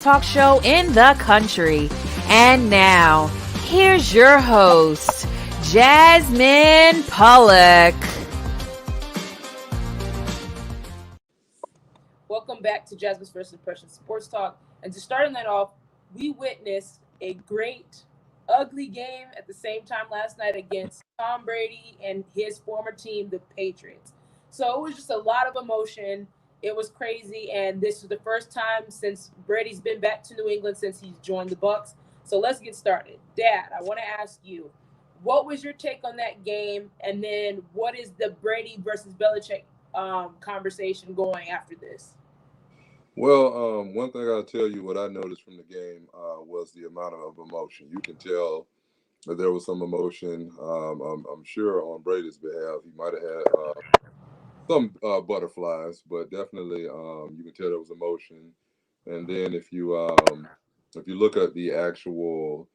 talk show in the country. And now, here's your host, Jasmine Pollock. Welcome back to Jasmine's First Impression Sports Talk. And to start that off, we witnessed a great, ugly game at the same time last night against Tom Brady and his former team, the Patriots. So it was just a lot of emotion. It was crazy, and this is the first time since Brady's been back to New England since he's joined the Bucks. So let's get started. Dad, I want to ask you, what was your take on that game, and then what is the Brady versus Belichick conversation going after this? Well, one thing I'll tell you what I noticed from the game was the amount of emotion. You can tell that there was some emotion. I'm sure on Brady's behalf, he might have had some butterflies, but definitely you can tell there was emotion. And then if you look at the actual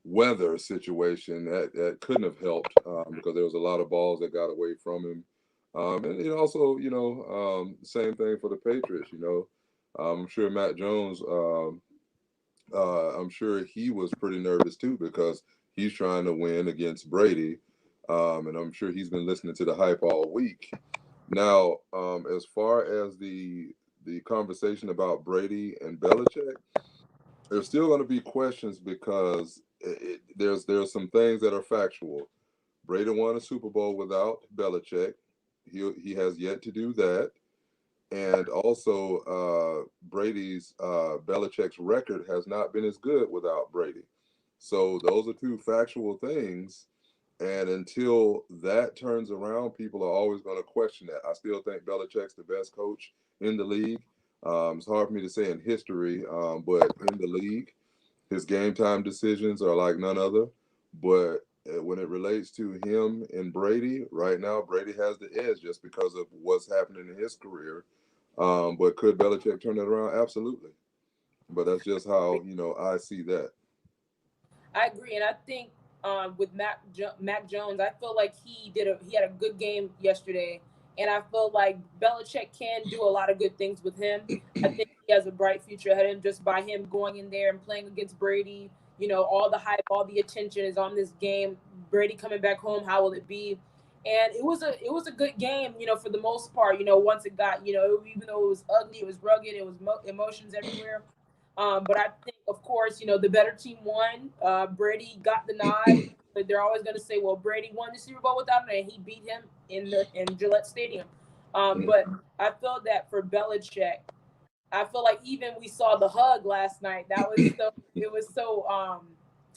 weather situation, that couldn't have helped because there was a lot of balls that got away from him. And it also, same thing for the Patriots. I'm sure Matt Jones. I'm sure he was pretty nervous too because he's trying to win against Brady, and I'm sure he's been listening to the hype all week. Now, as far as the conversation about Brady and Belichick, there's still going to be questions because there's some things that are factual. Brady won a Super Bowl without Belichick. He has yet to do that, and also Brady's Belichick's record has not been as good without Brady. So those are two factual things. And until that turns around, people are always going to question that. I still think Belichick's the best coach in the league. It's hard for me to say in history, but in the league, his game time decisions are like none other. But when it relates to him and Brady, right now, Brady has the edge just because of what's happening in his career. But could Belichick turn it around? Absolutely. But that's just how, I see that. I agree, and I think with Mac Jones, I feel like he had a good game yesterday, and I feel like Belichick can do a lot of good things with him. I think he has a bright future ahead of him just by him going in there and playing against Brady. All the hype, all the attention is on this game. Brady coming back home, how will it be? And it was a good game, for the most part. Once it got, even though it was ugly, it was rugged, it was emotions everywhere. But I think, of course, the better team won. Brady got the nod, but they're always going to say, "Well, Brady won the Super Bowl without him, and he beat him in Gillette Stadium." But I feel that for Belichick, I feel like even we saw the hug last night. It was so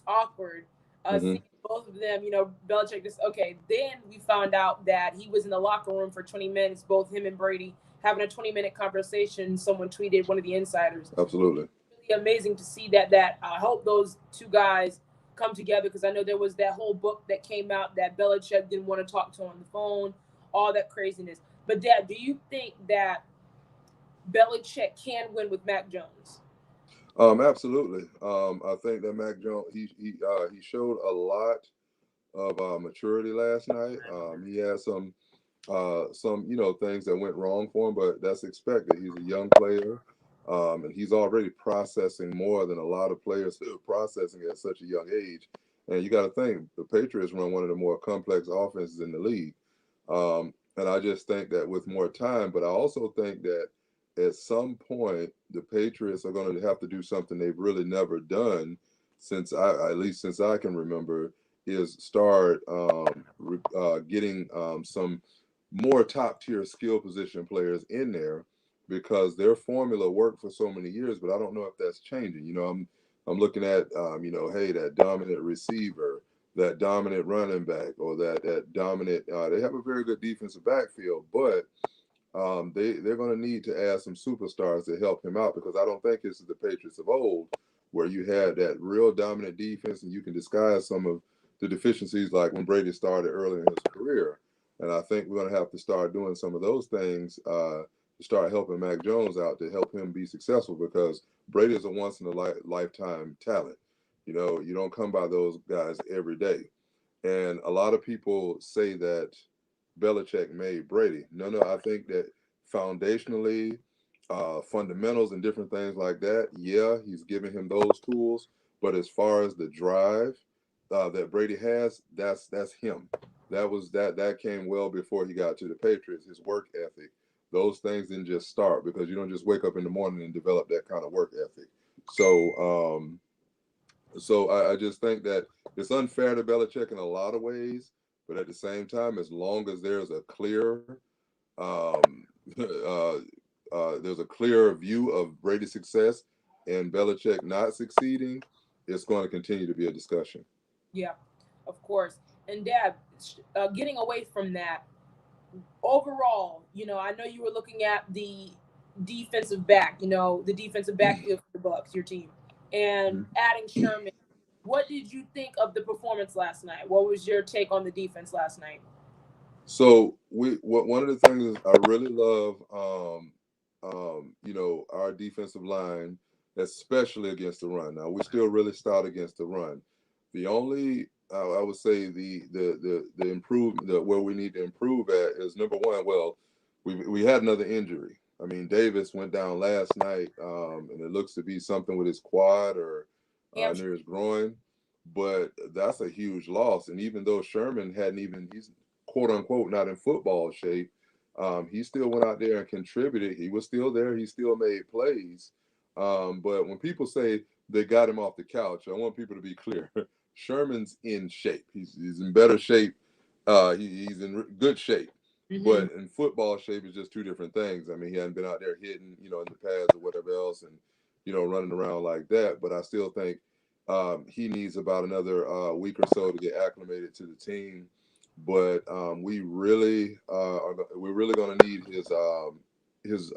awkward. Mm-hmm. Seeing both of them, Belichick just okay. Then we found out that he was in the locker room for 20 minutes, both him and Brady having a 20-minute conversation. Someone tweeted, one of the insiders, Absolutely. really amazing to see that I hope those two guys come together because I know there was that whole book that came out that Belichick didn't want to talk to on the phone, all that craziness. But Dad, do you think that Belichick can win with Mac Jones? Absolutely. I think that Mac Jones he showed a lot of maturity last night. He had some things that went wrong for him, but that's expected. He's a young player, and he's already processing more than a lot of players who are processing at such a young age. And you got to think the Patriots run one of the more complex offenses in the league. And I just think that with more time, but I also think that at some point the Patriots are going to have to do something they've really never done at least since I can remember, is start getting some more top tier skill position players in there because their formula worked for so many years, but I don't know if that's changing. I'm looking at hey, that dominant receiver, that dominant running back, or that dominant. They have a very good defensive backfield, but they're going to need to add some superstars to help him out because I don't think this is the Patriots of old where you had that real dominant defense and you can disguise some of the deficiencies like when Brady started early in his career. And I think we're going to have to start doing some of those things to start helping Mac Jones out to help him be successful because Brady is a once in a lifetime talent. You don't come by those guys every day. And a lot of people say that Belichick made Brady. No, I think that foundationally, fundamentals and different things like that, yeah, he's giving him those tools. But as far as the drive that Brady has, that's him. That came well before he got to the Patriots. His work ethic, those things didn't just start because you don't just wake up in the morning and develop that kind of work ethic. So I just think that it's unfair to Belichick in a lot of ways, but at the same time, as long as there's a clear um, there's a clear view of Brady's success and Belichick not succeeding, it's going to continue to be a discussion. Yeah, of course. And Dad, getting away from that, overall, I know you were looking at the defensive back, the defensive backfield for the Bucks, your team, and adding Sherman. What did you think of the performance last night? What was your take on the defense last night? So one of the things is I really love, our defensive line, especially against the run. Now we're still really stout against the run. The only I would say the improvement where we need to improve at is number one. Well, we had another injury. I mean, Davis went down last night, and it looks to be something with his quad or near his groin. But that's a huge loss. And even though Sherman he's quote unquote not in football shape, he still went out there and contributed. He was still there. He still made plays. But when people say they got him off the couch, I want people to be clear. Sherman's in shape. He's in better shape. He's in good shape. Mm-hmm. But in football shape is just two different things. I mean, he hadn't been out there hitting, in the pads or whatever else, and running around like that. But I still think he needs about another week or so to get acclimated to the team. But we're really going to need his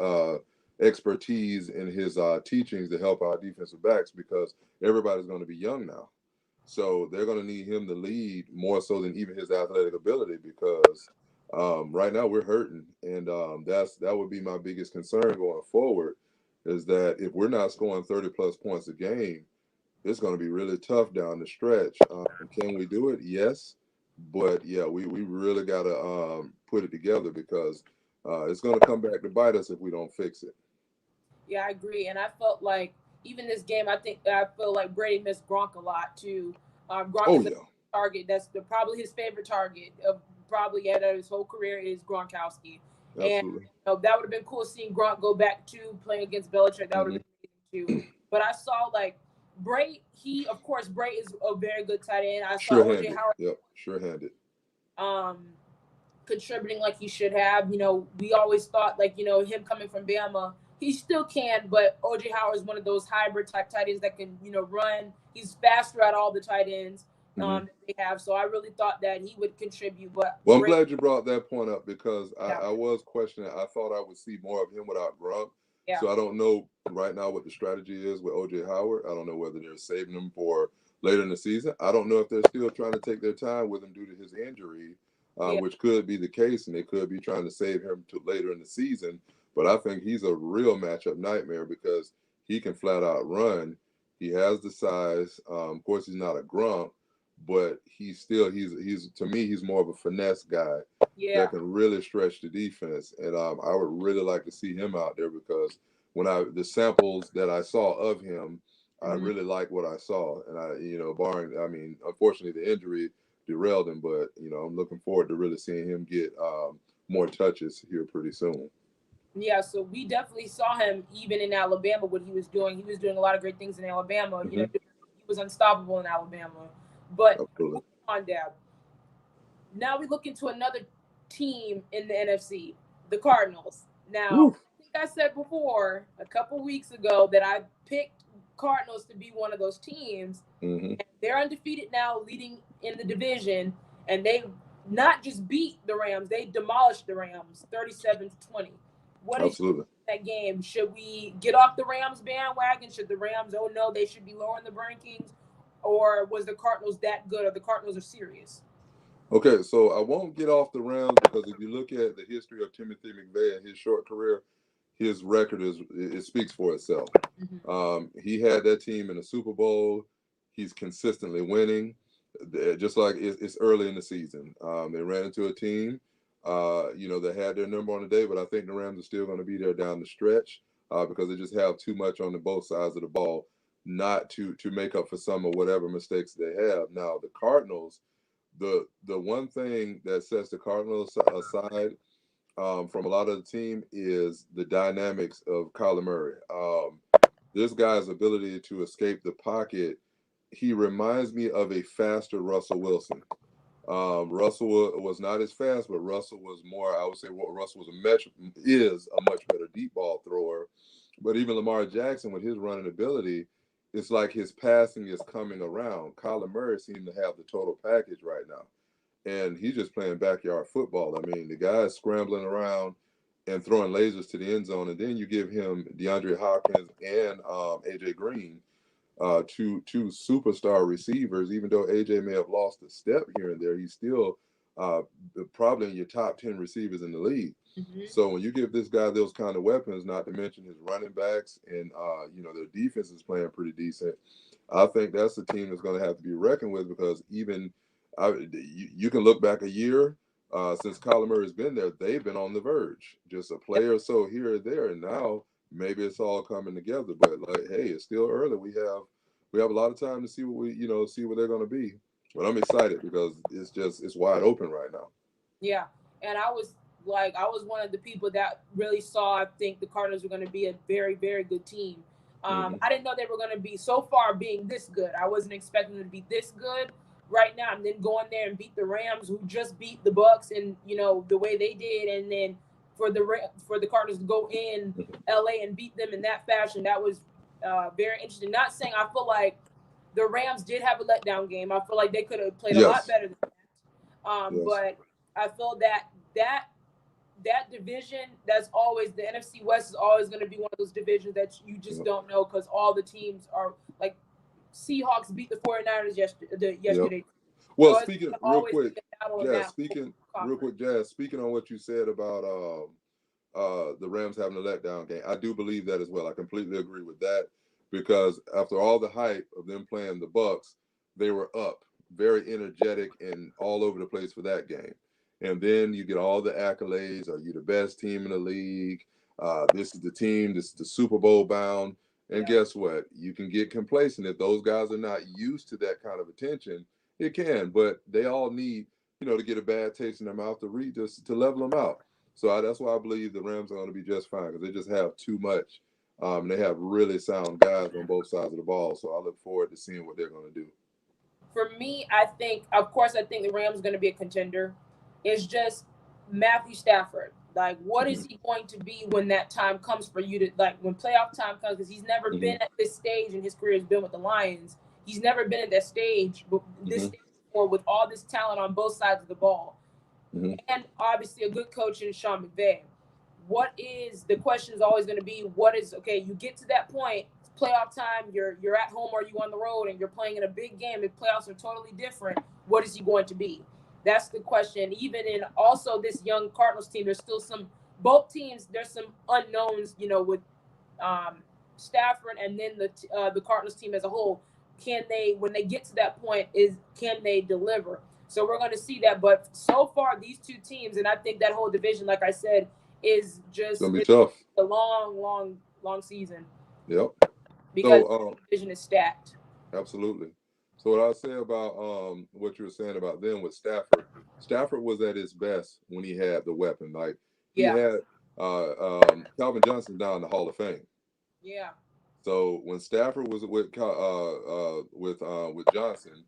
expertise and his teachings to help our defensive backs because everybody's going to be young now. So they're going to need him to lead more so than even his athletic ability because right now we're hurting, and that would be my biggest concern going forward is that if we're not scoring 30+ points a game, it's going to be really tough down the stretch. Can we do it? Yes. But yeah, we really got to put it together because it's going to come back to bite us if we don't fix it. Yeah, I agree. And I felt like even this game, I feel like Brady missed Gronk a lot too. Gronk is a target. That's probably his favorite target of probably out of his whole career is Gronkowski. Absolutely. And that would have been cool seeing Gronk go back to playing against Belichick. That would have been amazing too. But I saw like Bray, Bray is a very good tight end. I saw OJ Howard. Yep, sure-handed. Contributing like he should have. We always thought like, him coming from Bama, he still can, but OJ Howard is one of those hybrid type tight ends that can, run. He's faster at all the tight ends that they have. So I really thought that he would contribute. But well, I'm glad you brought that point up because I was questioning. I thought I would see more of him without Gronk. Yeah. So I don't know right now what the strategy is with OJ Howard. I don't know whether they're saving him for later in the season. I don't know if they're still trying to take their time with him due to his injury, which could be the case, and they could be trying to save him to later in the season. But I think he's a real matchup nightmare because he can flat out run. He has the size. Of course, he's not a Gronk, but he's to me, he's more of a finesse guy that can really stretch the defense. And I would really like to see him out there because the samples that I saw of him, I really like what I saw. And unfortunately the injury derailed him, but I'm looking forward to really seeing him get more touches here pretty soon. Yeah, so we definitely saw him even in Alabama, what he was doing. He was doing a lot of great things in Alabama. He was unstoppable in Alabama. But on Dad, now we look into another team in the NFC, the Cardinals. Now, I think I said before a couple weeks ago that I picked Cardinals to be one of those teams. And they're undefeated now, leading in the division, and they not just beat the Rams, they demolished the Rams 37-20. What is that game? Should we get off the Rams bandwagon? Should the Rams, they should be lowering the rankings? Or was the Cardinals that good, or the Cardinals are serious? Okay, so I won't get off the Rams because if you look at the history of Timothy McVeigh and his short career, his record it speaks for itself. He had that team in the Super Bowl. He's consistently winning. Just like it's early in the season. They ran into a team, they had their number on the day, but I think the Rams are still going to be there down the stretch. because they just have too much on the both sides of the ball not to make up for some of whatever mistakes they have. Now the Cardinals, the one thing that sets the Cardinals aside from a lot of the team is the dynamics of Kyler Murray. This guy's ability to escape the pocket, he reminds me of a faster Russell Wilson. Russell was not as fast, but Russell was more. I would say Russell is a much better deep ball thrower. But even Lamar Jackson, with his running ability, it's like his passing is coming around. Kyler Murray seems to have the total package right now, and he's just playing backyard football. I mean, the guy is scrambling around and throwing lasers to the end zone, and then you give him DeAndre Hopkins and AJ Green, two superstar receivers. Even though AJ may have lost a step here and there, he's still probably in your top 10 receivers in the league. Mm-hmm. So when you give this guy those kind of weapons, not to mention his running backs, and their defense is playing pretty decent, I think that's the team that's going to have to be reckoned with, because even you can look back a year since Kyler Murray's been there, they've been on the verge, just a play or so here or there, and now maybe it's all coming together. But like, hey, it's still early. We have a lot of time to see what they're going to be. But I'm excited because it's wide open right now. Yeah, and I was one of the people that really saw. I think the Cardinals were going to be a very, very good team. I didn't know they were going to be so far being this good. I wasn't expecting them to be this good right now, and then go in there and beat the Rams, who just beat the Bucks, and the way they did, and then for the Cardinals to go in LA and beat them in that fashion, that was very interesting. Not saying I feel like the Rams did have a letdown game. I feel like they could have played a lot better than that. But I feel that division, that's always, the NFC West is always going to be one of those divisions that you just don't know, because all the teams are like, Seahawks beat the 49ers yesterday. Yep. Well, speaking real quick, Jazz, speaking on what you said about the Rams having a letdown game, I do believe that as well. I completely agree with that, because after all the hype of them playing the Bucks, they were up, very energetic and all over the place for that game. And then you get all the accolades. Are you the best team in the league? This is the team. This is the Super Bowl bound. And guess what? You can get complacent if those guys are not used to that kind of attention. It can, but they all need, to get a bad taste in their mouth to level them out. So that's why I believe the Rams are going to be just fine, because they just have too much. They have really sound guys on both sides of the ball. So I look forward to seeing what they're going to do. For me, I think the Rams are going to be a contender. It's just Matthew Stafford. Like, what is he going to be when that time comes for you to, like, when playoff time comes? Because he's never been at this stage in his career. He's been with the Lions. He's never been at that stage, stage before, with all this talent on both sides of the ball. And obviously a good coach in Sean McVay. The question is always going to be, you get to that point, it's playoff time, you're at home or you on the road, and you're playing in a big game. The playoffs are totally different. What is he going to be? That's the question. Even in also this young Cardinals team, there's still both teams, there's some unknowns, with Stafford, and then the Cardinals team as a whole. Can they, when they get to that point, can they deliver? So we're going to see that. But so far, these two teams, and I think that whole division, like I said, is just going to be tough. A long, long, long season. Yep. Because the division is stacked. Absolutely. So what I'll say about what you were saying about them with Stafford. Stafford was at his best when he had the weapon. Like, he had Calvin Johnson down in the Hall of Fame. Yeah. So when Stafford was with Johnson,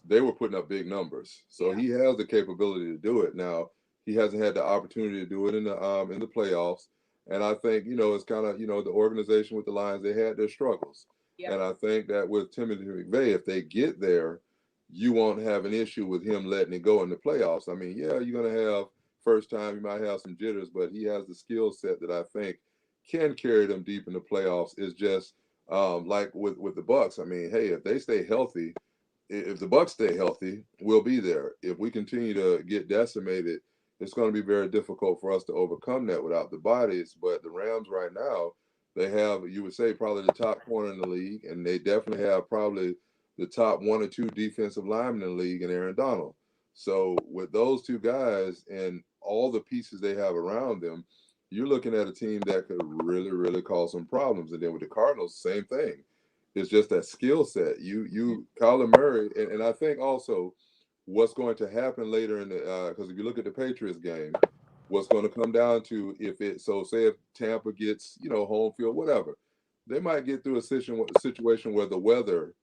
they were putting up big numbers. So he has the capability to do it. Now, he hasn't had the opportunity to do it in the playoffs. And I think, it's kind of, the organization with the Lions, they had their struggles. Yeah. And I think that with Timothy McVay, if they get there, you won't have an issue with him letting it go in the playoffs. I mean, you're going to have first time, you might have some jitters, but he has the skill set that I think can carry them deep in the playoffs. Is just like with the Bucks. I mean, hey, if they stay healthy, if the Bucks stay healthy, we'll be there. If we continue to get decimated, it's going to be very difficult for us to overcome that without the bodies. But the Rams right now, they have, you would say, probably the top corner in the league, and they definitely have probably the top one or two defensive linemen in the league in Aaron Donald. So with those two guys and all the pieces they have around them, you're looking at a team that could really, really cause some problems. And then with the Cardinals, same thing. It's just that skill set. Kyler Murray, and I think also what's going to happen later in the because if you look at the Patriots game, what's going to come down to say if Tampa gets home field, whatever, they might get through a situation where the weather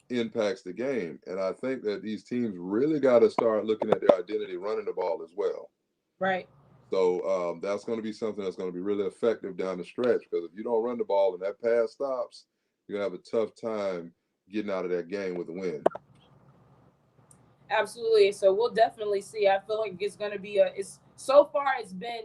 impacts the game, and I think that these teams really got to start looking at their identity running the ball as well. Right. So that's going to be something that's going to be really effective down the stretch, because if you don't run the ball and that pass stops, you're going to have a tough time getting out of that game with a win. Absolutely. So we'll definitely see. I feel like it's going to be so far it's been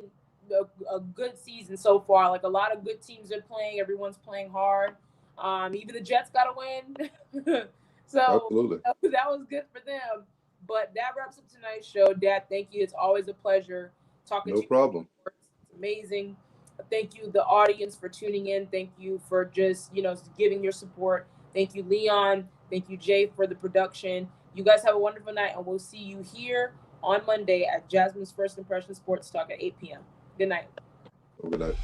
a good season so far. Like, a lot of good teams are playing. Everyone's playing hard. Even the Jets got a win. So Absolutely. that was good for them. But that wraps up tonight's show. Dad, thank you. It's always a pleasure talking to you. No problem. It's amazing. Thank you, the audience, for tuning in. Thank you for just, giving your support. Thank you, Leon. Thank you, Jay, for the production. You guys have a wonderful night, and we'll see you here on Monday at Jasmine's First Impression Sports Talk at 8 p.m. Good night. Good night.